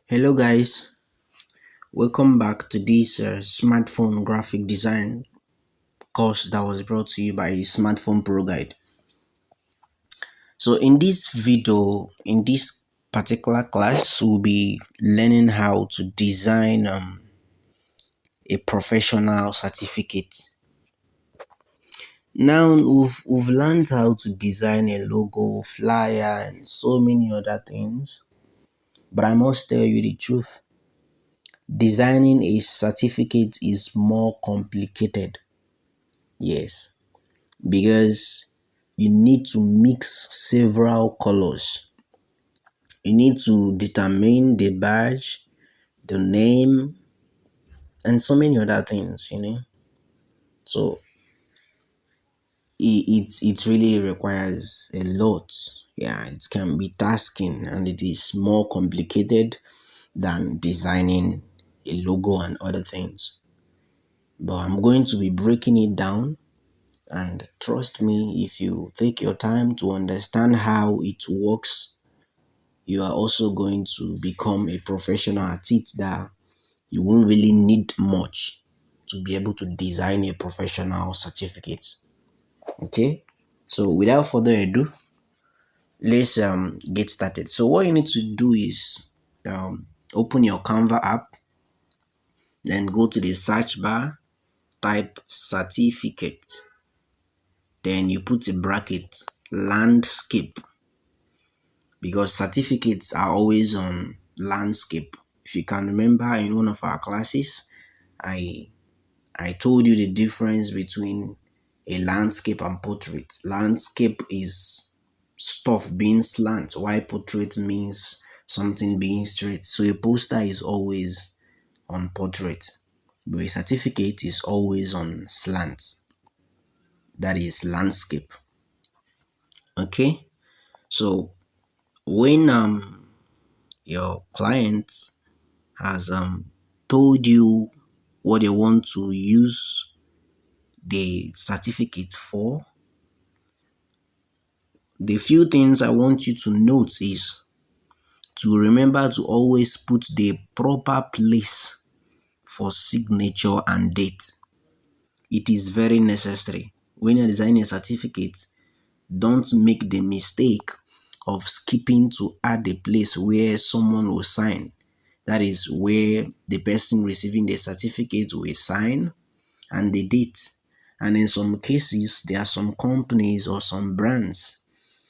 Hello guys, welcome back to this smartphone graphic design course that was brought to you by Smartphone Pro Guide. So in this video, in this particular class, we'll be learning how to design a professional certificate. Now we've learned how to design a logo, flyer, and so many other things. But I must tell you the truth. Designing a certificate is more complicated. Yes, because you need to mix several colors. You need to determine the badge, the name, and so many other things. So it really requires a lot. Yeah, it can be tasking and it is more complicated than designing a logo and other things. But I'm going to be breaking it down. And trust me, if you take your time to understand how it works, you are also going to become a professional at it that you won't really need much to be able to design a professional certificate. Okay, so without further ado, let's get started. So what you need to do is open your Canva app, then go to the search bar, type certificate, then you put a bracket landscape, because certificates are always on landscape. If you can remember, in one of our classes, I told you the difference between a landscape and portrait. Landscape is stuff being slant, while portrait means something being straight. So a poster is always on portrait, but a certificate is always on slant. That is landscape. Okay, so when your client has told you what they want to use the certificate for, the few things I want you to note is to remember to always put the proper place for signature and date. It is very necessary. When you're designing a certificate, don't make the mistake of skipping to add a place where someone will sign. That is where the person receiving the certificate will sign and the date. And in some cases, there are some companies or some brands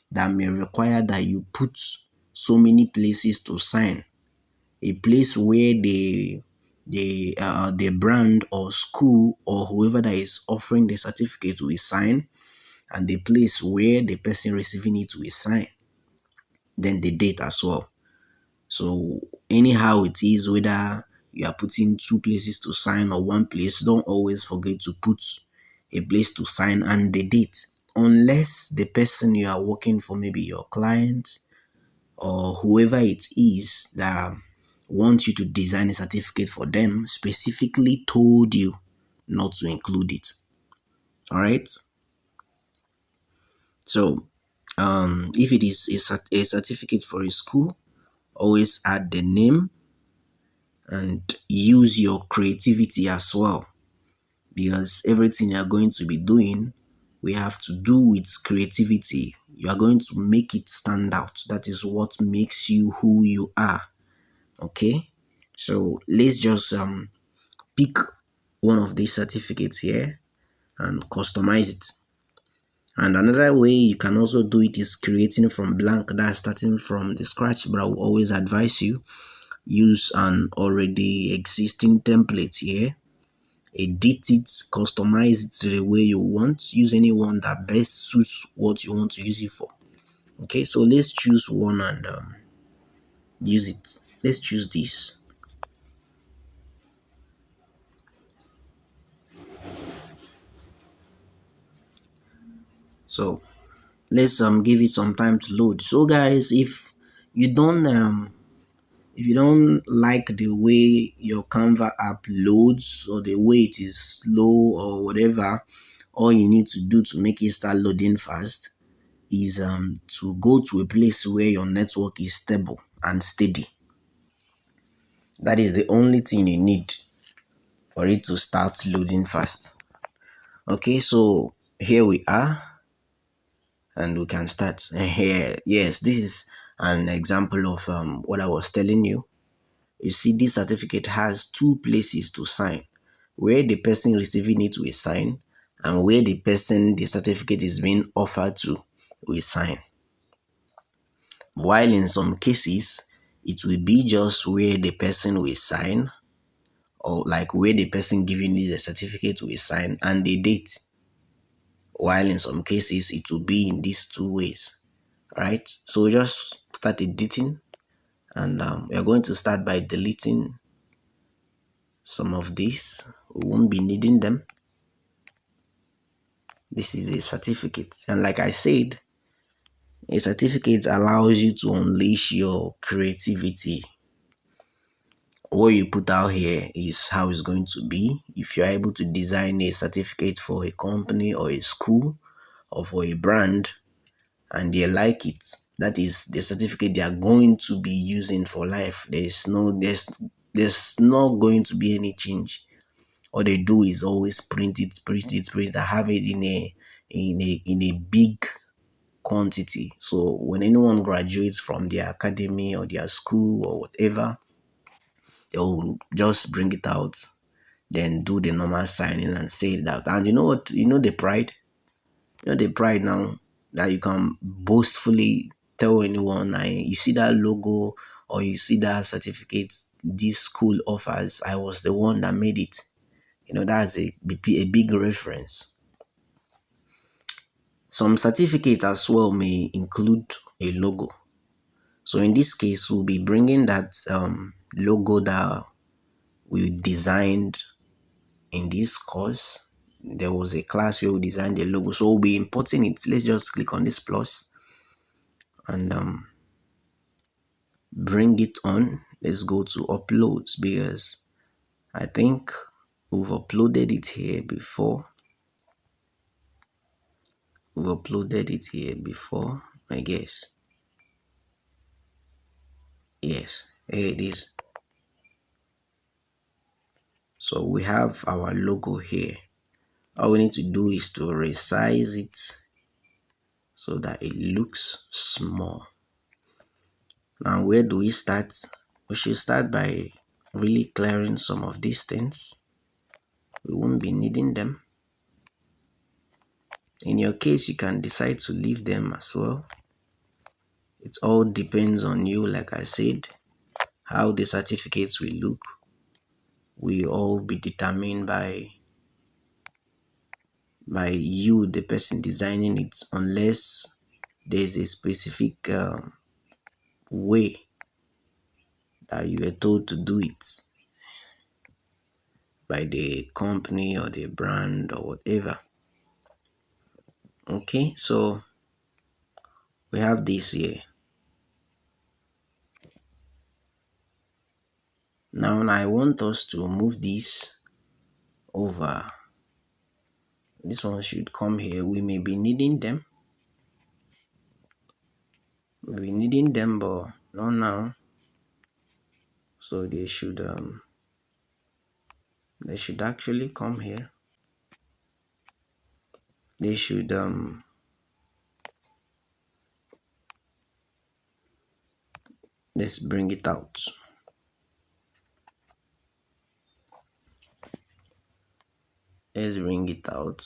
that may require that you put so many places to sign. A place where the brand or school or whoever that is offering the certificate will sign, and the place where the person receiving it will sign. Then the date as well. So anyhow it is, whether you are putting two places to sign or one place, don't always forget to put a place to sign and the date, unless the person you are working for, maybe your client or whoever it is that wants you to design a certificate for them, specifically told you not to include it. All right, so if it is a certificate for a school, always add the name and use your creativity as well, because everything you're going to be doing, we have to do with creativity. You are going to make it stand out. That is what makes you who you are. Okay, so let's just pick one of these certificates here and customize it. And another way you can also do it is creating from blank, that's starting from the scratch. But I will always advise you, use an already existing template here, edit it, customize it to the way you want, use any one that best suits what you want to use it for. Okay, so let's choose one and use it. Let's choose this. So let's give it some time to load. So guys, if you don't like the way your Canva app loads, or the way it is slow or whatever, all you need to do to make it start loading fast is to go to a place where your network is stable and steady. That is the only thing you need for it to start loading fast. Okay, so here we are and we can start. Here, yes, this is an example of what I was telling you. You see, this certificate has two places to sign, where the person receiving it will sign and where the person the certificate is being offered to will sign. While in some cases, it will be just where the person will sign, or like where the person giving you the certificate will sign and the date. While in some cases, it will be in these two ways, right? So we just start editing, and we are going to start by deleting some of these. We won't be needing them. This is a certificate, and like I said, a certificate allows you to unleash your creativity. What you put out here is how it's going to be. If you're able to design a certificate for a company or a school or for a brand and they like it, that is the certificate they are going to be using for life. There's not going to be any change. All they do is always print it, and have it in a big quantity. So when anyone graduates from their academy or their school or whatever, they'll just bring it out, then do the normal signing and say it out. And you know what? You know the pride? You know the pride now that you can boastfully tell anyone, you see that logo or you see that certificate this school offers, I was the one that made it. You know, that's a big reference. Some certificates as well may include a logo. So in this case, we'll be bringing that logo that we designed in this course. There was a class where we designed the logo, so we'll be importing it. Let's just click on this plus and bring it on. Let's go to uploads because I think we've uploaded it here before. I guess. Yes, here it is. So we have our logo here. All we need to do is to resize it so that it looks small. Now, where do we start? We should start by really clearing some of these things. We won't be needing them. In your case, you can decide to leave them as well. It all depends on you. Like I said, how the certificates will look will all be determined by you, the person designing it, unless there's a specific way that you were told to do it by the company or the brand or whatever. Okay, so we have this here. Now I want us to move this over. This one should come here. We may be needing them. We'll be needing them, but not now. So they should actually come here. They should let's bring it out. Let's bring it out.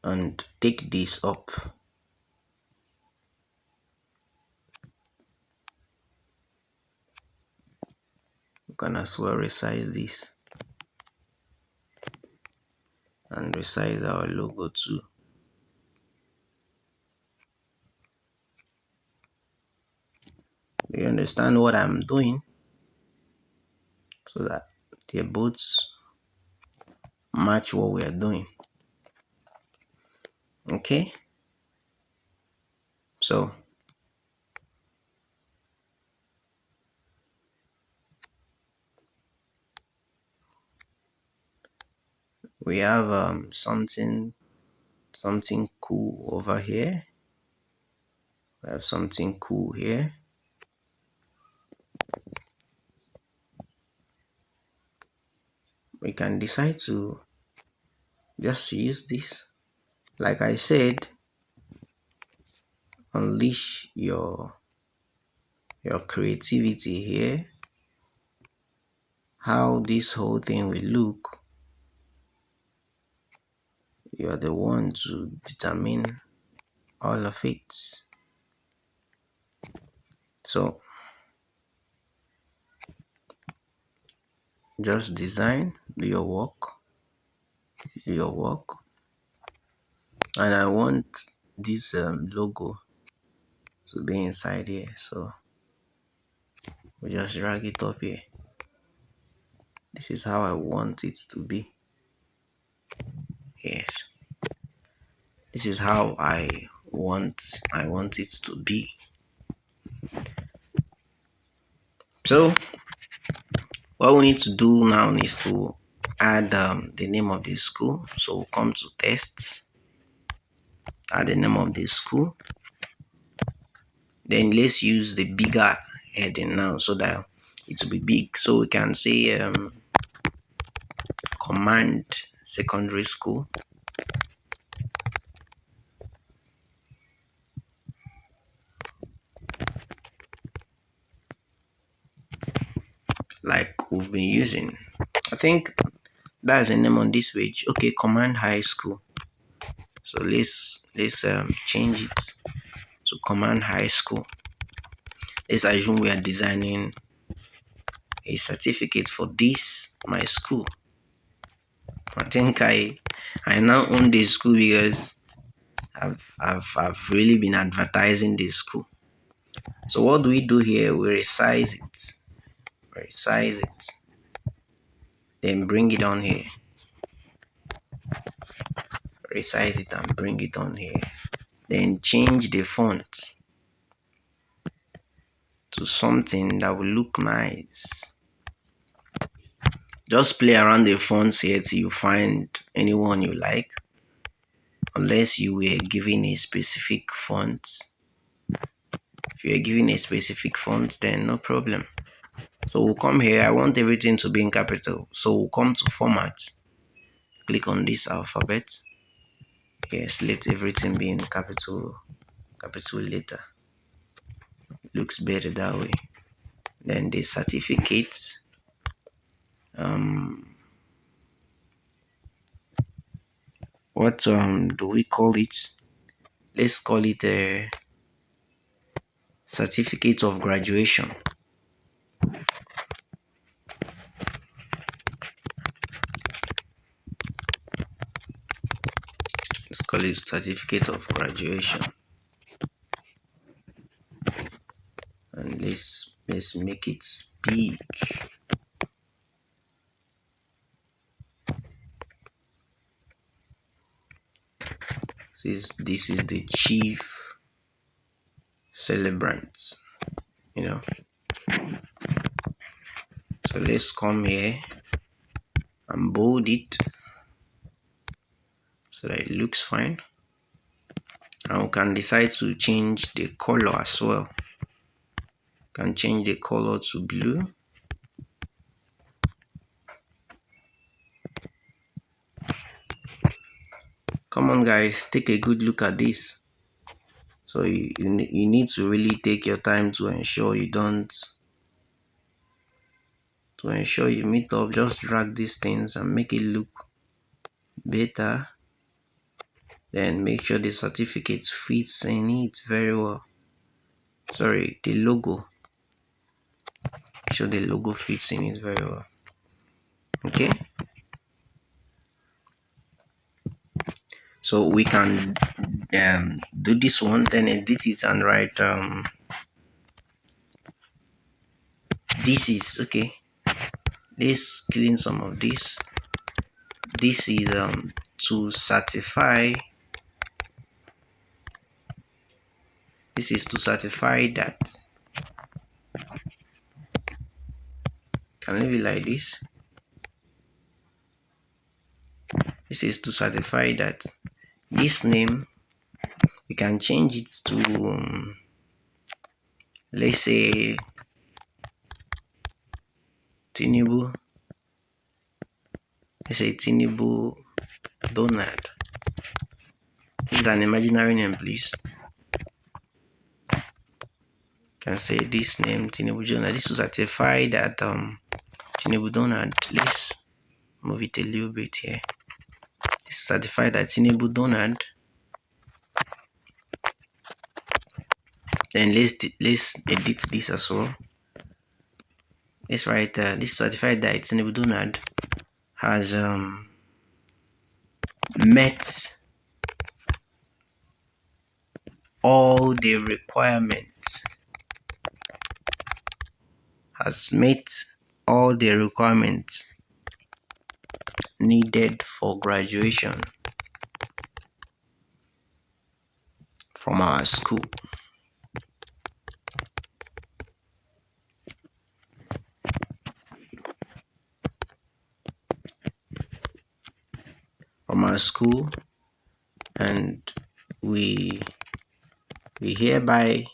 And take this up. You can as well resize this and resize our logo too. Do you understand what I'm doing? So that they both match what we are doing. Okay, so we have something cool over here. We have something cool here. We can decide to just use this. Like I said, unleash your creativity here. How this whole thing will look, you are the one to determine all of it. So just design, do your work, and I want this logo to be inside here. So we just drag it up here. This is how I want it to be. Yes, this is how I want it to be. So what we need to do now is to add the name of the school. So we'll come to tests, add the name of the school. Then let's use the bigger heading now so that it will be big. So we can say Command Secondary School. Like we've been using. I think that's the name on this page. Okay, Command High School. So let's change it to Command High School. Let's assume we are designing a certificate for this my school. I think I now own this school because I've really been advertising this school. So what do we do here? We resize it, then bring it on here. Resize it and bring it on here. Then change the font to something that will look nice. Just play around the fonts here till you find anyone you like, unless you were given a specific font. If you are given a specific font, then no problem. So we'll come here. I want everything to be in capital. So we'll come to format. Click on this alphabet. Yes, let everything be in capital letter. Looks better that way. Then the certificate. What do we call it? Let's call it a certificate of graduation. Let's call it certificate of graduation. And let's make it big. This is the chief celebrant, So let's come here and bold it so that it looks fine. And we can decide to change the color as well. Can change the color to blue. Come on guys, take a good look at this. So you need to really take your time to ensure you meet up. Just drag these things and make it look better. Then make sure the certificate fits in it very well. Sorry, the logo. Make sure the logo fits in it very well. Okay. So we can do this one, then edit it and write this is okay. Let's clean some of this. This is to certify. This is to certify that. Can leave it like this. This is to certify that this name, we can change it to let's say Tinubu. Let's say Tinubu Donald. This is an imaginary name, please. Can say this name Tinubu Donald. This will certify that Tinubu Donald. Let's move it a little bit here. This certify that Tinubu Donald. Then let's edit this as well. Let's write this certify that Tinubu Donald has met all the requirements. Has met all the requirements needed for graduation from our school. From our school, and we hereby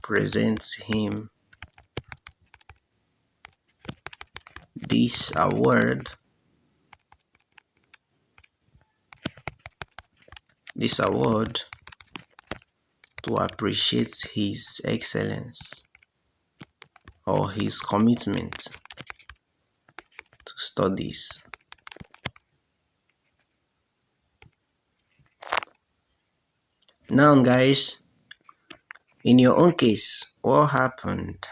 present him this award to appreciate his excellence or his commitment to studies. Now, guys, in your own case, what happened?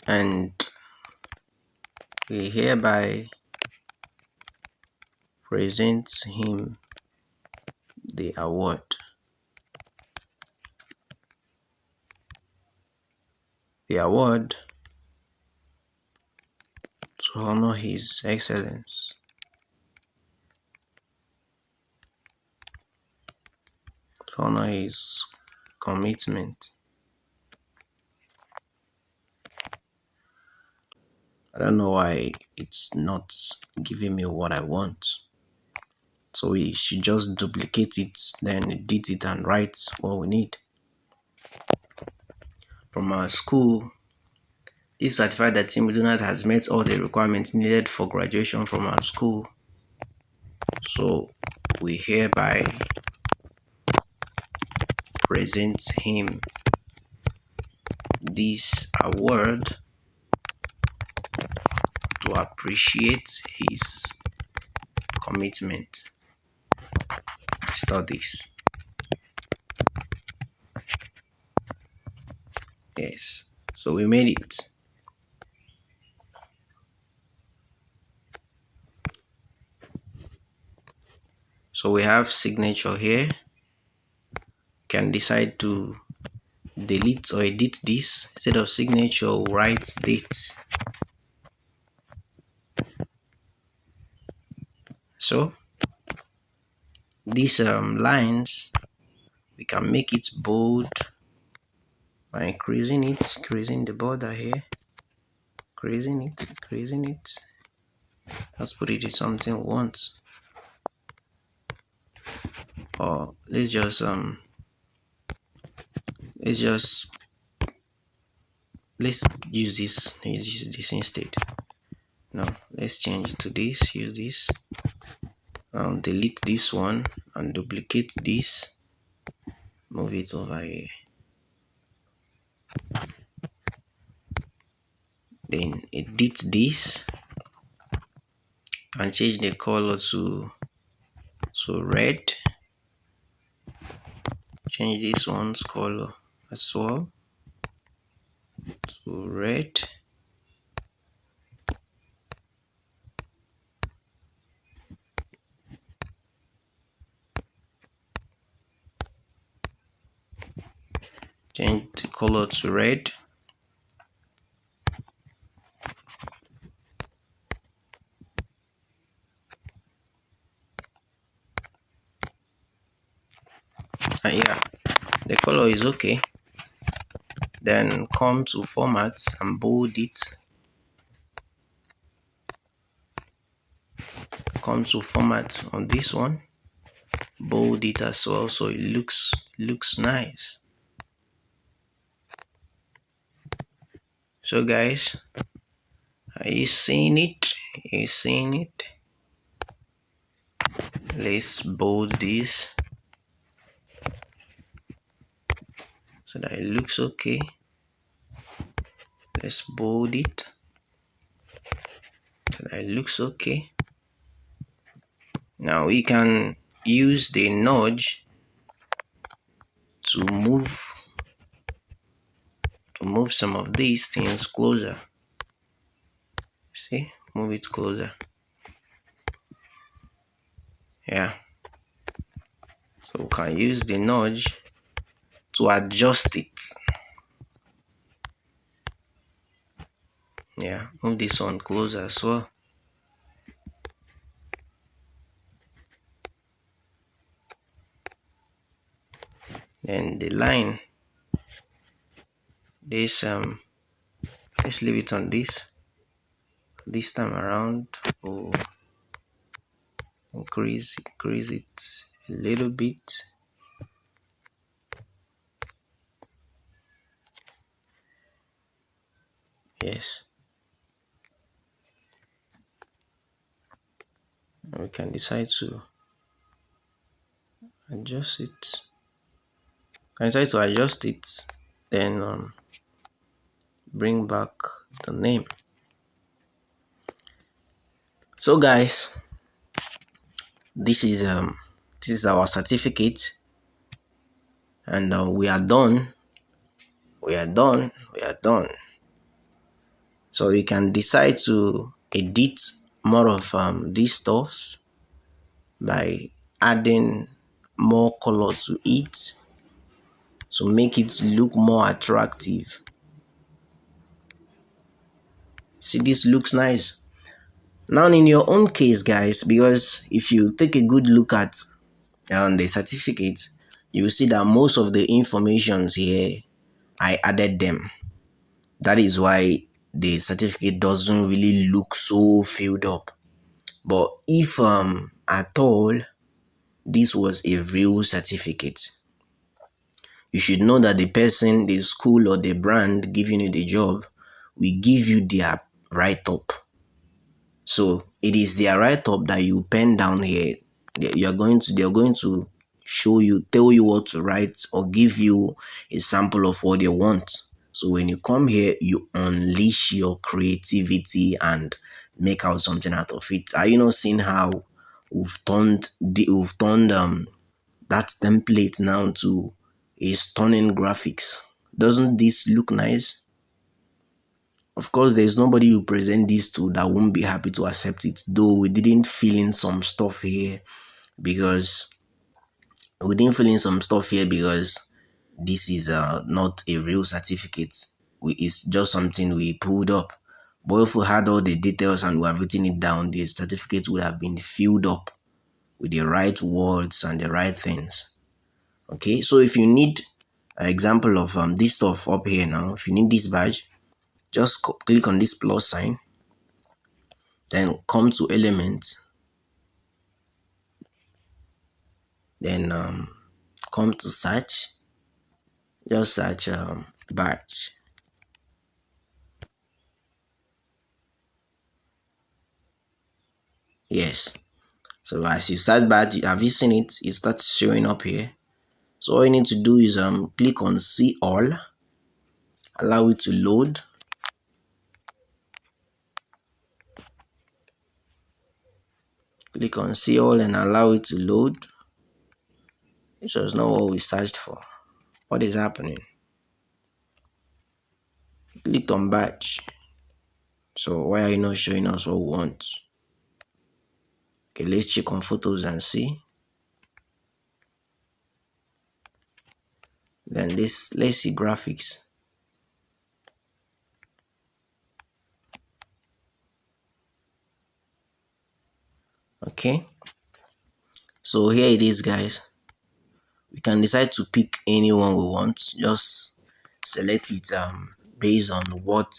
And we hereby present him the award. The award to honor his excellence. To honor his commitment. I don't know why it's not giving me what I want. So we should just duplicate it, then edit it and write what we need. From our school, this certified that Tinubu Donald has met all the requirements needed for graduation from our school. So we hereby present him this award to appreciate his commitment to studies. Yes, so we made it. So we have signature here. Can decide to delete or edit this. Instead of signature, we'll write date. So these lines, we can make it bold by increasing the border here, increasing it. Let's put it in something we want, or let's just use this instead. No, let's change it to this. Use this. Delete this one and duplicate this. Move it over here. Then edit this and change the color to red. Change this one's color as well to red. Change the color to red. And yeah, the color is okay. Then come to format and bold it. Come to format on this one, bold it as well, so it looks nice. So guys, are you seeing it? Are you seeing it? Let's bold this so that it looks okay. Let's bold it so that it looks okay. Now we can use the nudge to move some of these things closer. See, move it closer. Yeah. So we can use the nudge to adjust it. Yeah, move this one closer as well. Then the line, this let's leave it on this time around. Or increase it a little bit. Yes. And we can decide to adjust it. Then bring back the name. So guys, this is our certificate, and we are done. So you can decide to edit more of these stuffs by adding more colors to it to make it look more attractive. See, this looks nice. Now in your own case guys, because if you take a good look at the certificate, you will see that most of the informations here I added them. That is why the certificate doesn't really look so filled up. But if at all this was a real certificate, you should know that the person, the school or the brand giving you the job will give you their write-up. So it is their write-up that you pen down here. They're going to show you, tell you what to write, or give you a sample of what they want. So when you come here, you unleash your creativity and make out something out of it. Are you not seeing how we've turned that template now to a stunning graphics? Doesn't this look nice? Of course, there's nobody you present this to that won't be happy to accept it, though we didn't fill in some stuff here because this is not a real certificate. It's just something we pulled up. But if we had all the details and we have written it down, the certificate would have been filled up with the right words and the right things. Okay, so if you need an example of this stuff up here now, if you need this badge, just click on this plus sign, then come to elements, then come to search, just search badge. Yes, so as you search badge, have you seen it? It starts showing up here. So all you need to do is click on see all, allow it to load. Click on see all and allow it to load. This was not what we searched for. What is happening? Click on badge. So why are you not showing us what we want? Okay, let's check on photos and see. Then let's see graphics. Okay, so here it is guys. We can decide to pick anyone we want. Just select it based on what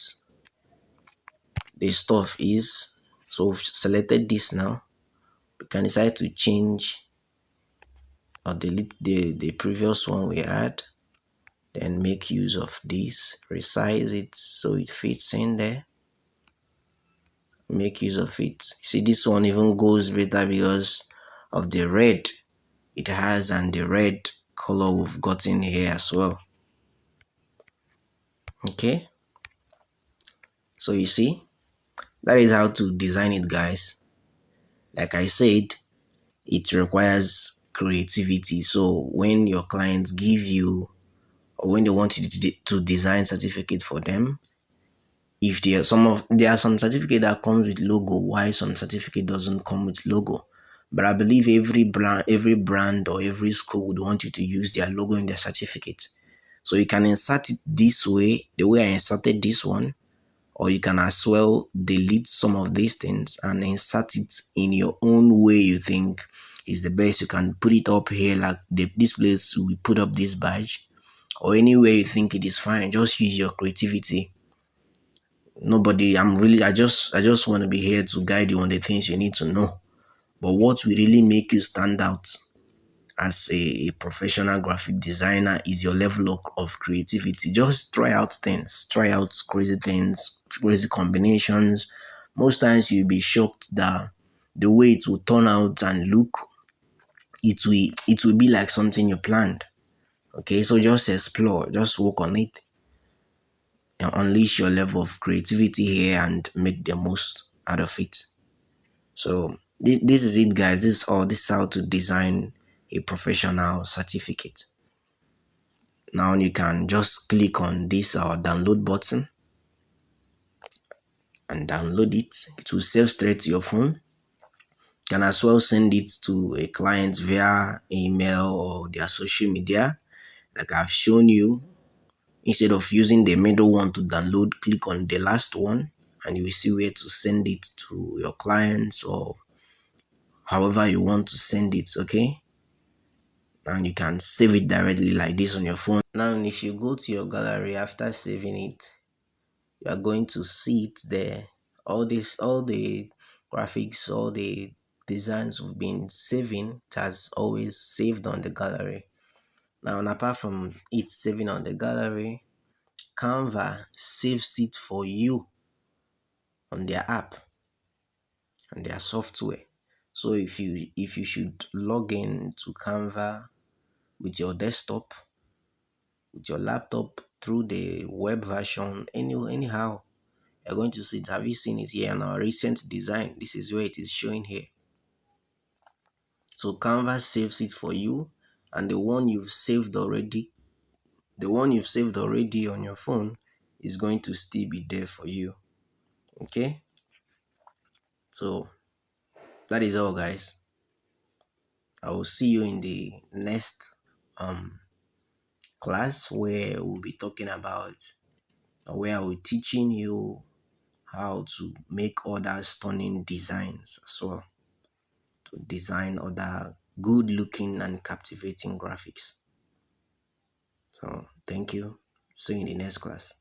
the stuff is. So we've selected this now. We can decide to change or delete the previous one we had, then make use of this, resize it so it fits in there, make use of it. See, this one even goes better because of the red it has and the red color we've gotten here as well. Okay, so you see, that is how to design it, guys. Like I said, it requires creativity. So when your clients give you, or when they want you to design certificate for them, if there are some certificate that comes with logo, why some certificate doesn't come with logo. But I believe every brand or every school would want you to use their logo in their certificate. So you can insert it this way, the way I inserted this one, or you can as well delete some of these things and insert it in your own way you think is the best. You can put it up here like this place we put up this badge, or any way you think it is fine. Just use your creativity. Nobody, I just want to be here to guide you on the things you need to know. But what will really make you stand out as a professional graphic designer is your level of creativity. Just try out things, try out crazy things, crazy combinations. Most times you'll be shocked that the way it will turn out and look, it will be like something you planned. Okay, so just explore, just work on it, and unleash your level of creativity here and make the most out of it. So this is it, guys. This is how to design a professional certificate. Now you can just click on this download button and download it. It will save straight to your phone. You can as well send it to a client via email or their social media, like I've shown you. Instead of using the middle one to download, click on the last one and you will see where to send it to your clients or however you want to send it. Okay, and you can save it directly like this on your phone. Now if you go to your gallery after saving it, you are going to see it there. All the graphics, all the designs we've been saving, it has always saved on the gallery. Now, and apart from it saving on the gallery, Canva saves it for you on their app and their software. So if you should log in to Canva with your desktop, with your laptop, through the web version, anyhow, you're going to see it. Have you seen it here in our recent design? This is where it is showing here. So Canva saves it for you, and the one you've saved already on your phone is going to still be there for you. Okay, so that is all, guys. I will see you in the next class where we'll be talking about, where I will teaching you how to make other stunning designs as well, to design other good looking and captivating graphics. So thank you. See you in the next class.